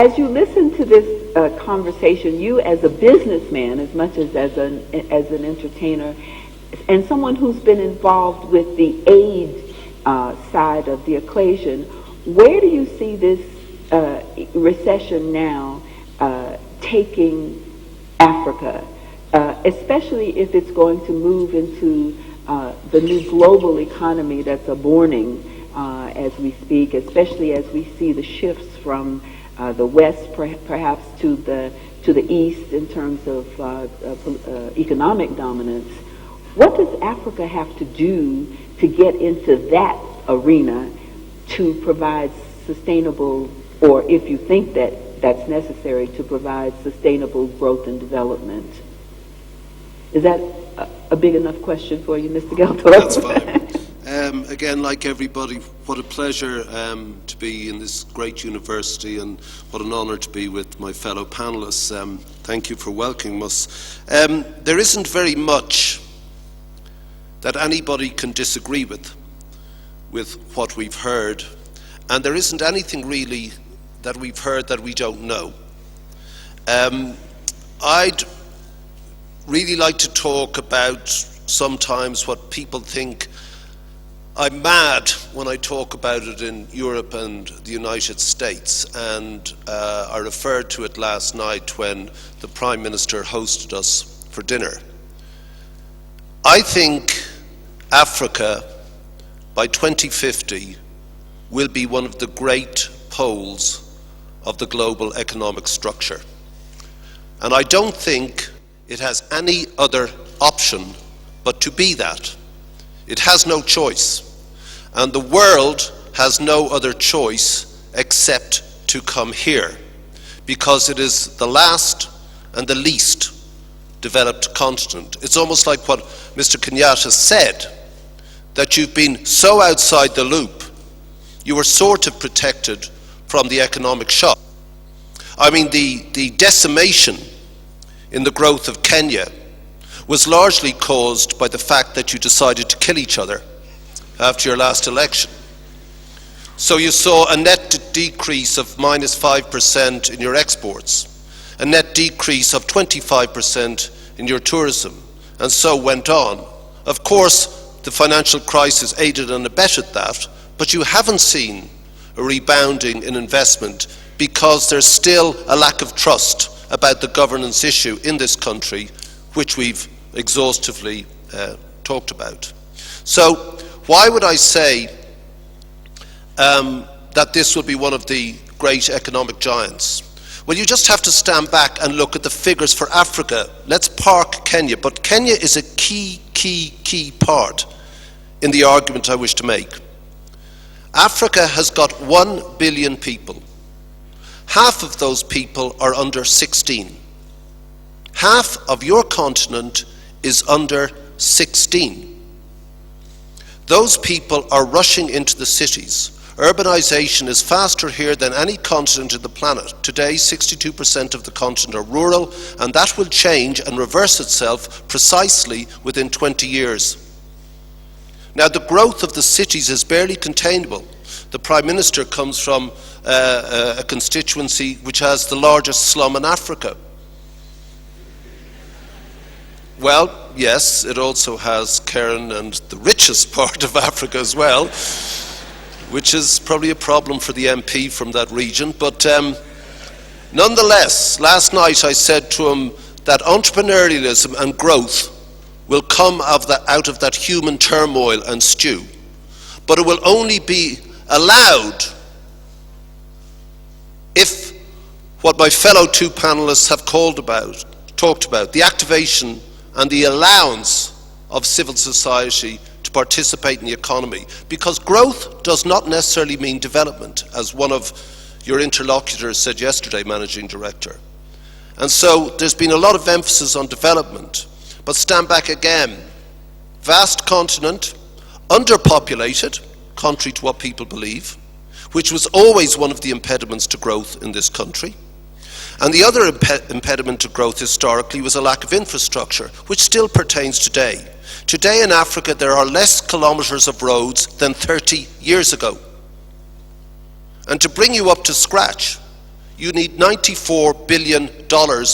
As you listen to this conversation, you as a businessman, as much as an entertainer, and someone who's been involved with the aid side of the equation, where do you see this recession now taking Africa, especially if it's going to move into the new global economy that's aborting as we speak, especially as we see the shifts from the West perhaps to the East in terms of economic dominance. What does Africa have to do to get into that arena to provide sustainable, or if you think that that's necessary, to provide sustainable growth and development? Is that a big enough question for you, Mr. Geldof? That's fine. Again, like everybody, what a pleasure to be in this great university, and what an honour to be with my fellow panellists. Thank you for welcoming us. There isn't very much that anybody can disagree with what we've heard, and there isn't anything really that we've heard that we don't know. I'd really like to talk about sometimes what people think I'm mad when I talk about it in Europe and the United States, and I referred to it last night when the Prime Minister hosted us for dinner. I think Africa by 2050 will be one of the great poles of the global economic structure, and I don't think it has any other option but to be that. It has no choice. And the world has no other choice except to come here, because it is the last and the least developed continent. It's almost like what Mr. Kenyatta said, that you've been so outside the loop, you were sort of protected from the economic shock. I mean, the decimation in the growth of Kenya was largely caused by the fact that you decided to kill each other after your last election. So you saw a net decrease of minus 5% in your exports, a net decrease of 25% in your tourism, and so went on. Of course, the financial crisis aided and abetted that, but you haven't seen a rebounding in investment because there's still a lack of trust about the governance issue in this country, which we've exhaustively talked about. So why would I say that this will be one of the great economic giants? Well, you just have to stand back and look at the figures for Africa. Let's park Kenya, but Kenya is a key part in the argument I wish to make. Africa has got 1 billion people. Half of those people are under 16. Half of your continent is under 16. Those people are rushing into the cities. Urbanization is faster here than any continent on the planet. Today, 62% of the continent are rural, and that will change and reverse itself precisely within 20 years. Now, the growth of the cities is barely containable. The Prime Minister comes from a constituency which has the largest slum in Africa. Well, yes, it also has Karen and the richest part of Africa as well, which is probably a problem for the MP from that region. But nonetheless, last night I said to him that entrepreneurialism and growth will come out of that human turmoil and stew, but it will only be allowed if what my fellow two panelists have talked about, the activation and the allowance of civil society to participate in the economy. Because growth does not necessarily mean development, as one of your interlocutors said yesterday, Managing Director. And so there's been a lot of emphasis on development. But stand back again. Vast continent, underpopulated, contrary to what people believe, which was always one of the impediments to growth in this country. And the other impediment to growth historically was a lack of infrastructure, which still pertains today. Today in Africa there are less kilometres of roads than 30 years ago. And to bring you up to scratch, You need $94 billion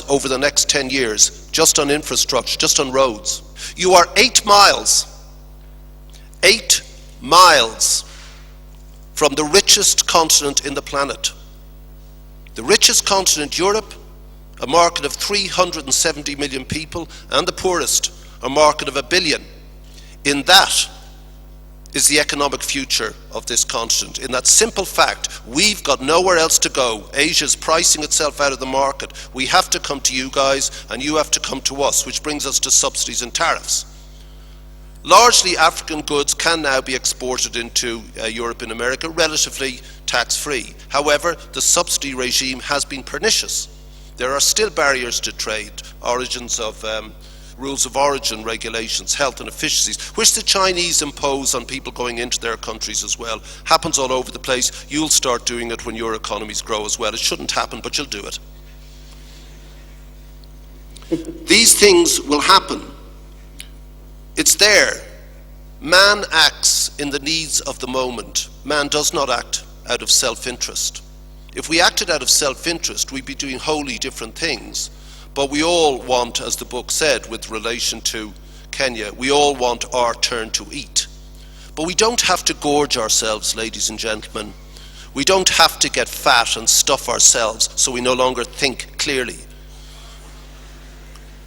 over the next 10 years, just on infrastructure, just on roads. You are 8 miles from the richest continent in the planet. The richest continent, Europe, a market of 370 million people, and the poorest, a market of 1 billion. In that is the economic future of this continent. In that simple fact, we've got nowhere else to go. Asia's pricing itself out of the market. We have to come to you guys, and you have to come to us, which brings us to subsidies and tariffs. Largely African goods can now be exported into Europe and America relatively tax-free. However, the subsidy regime has been pernicious. There are still barriers to trade, origins of rules of origin regulations, health and efficiencies, which the Chinese impose on people going into their countries as well. Happens all over the place. You'll start doing it when your economies grow as well. It shouldn't happen, but you'll do it. These things will happen. It's there. Man acts in the needs of the moment. Man does not act out of self-interest. If we acted out of self-interest, we'd be doing wholly different things. But we all want, as the book said with relation to Kenya, we all want our turn to eat. But we don't have to gorge ourselves, ladies and gentlemen. We don't have to get fat and stuff ourselves so we no longer think clearly.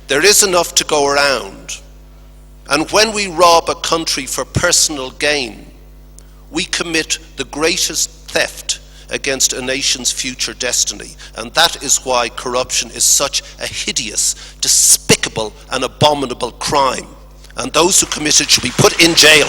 There is enough to go around. And when we rob a country for personal gain, we commit the greatest theft against a nation's future destiny. And that is why corruption is such a hideous, despicable and abominable crime. And those who commit it should be put in jail.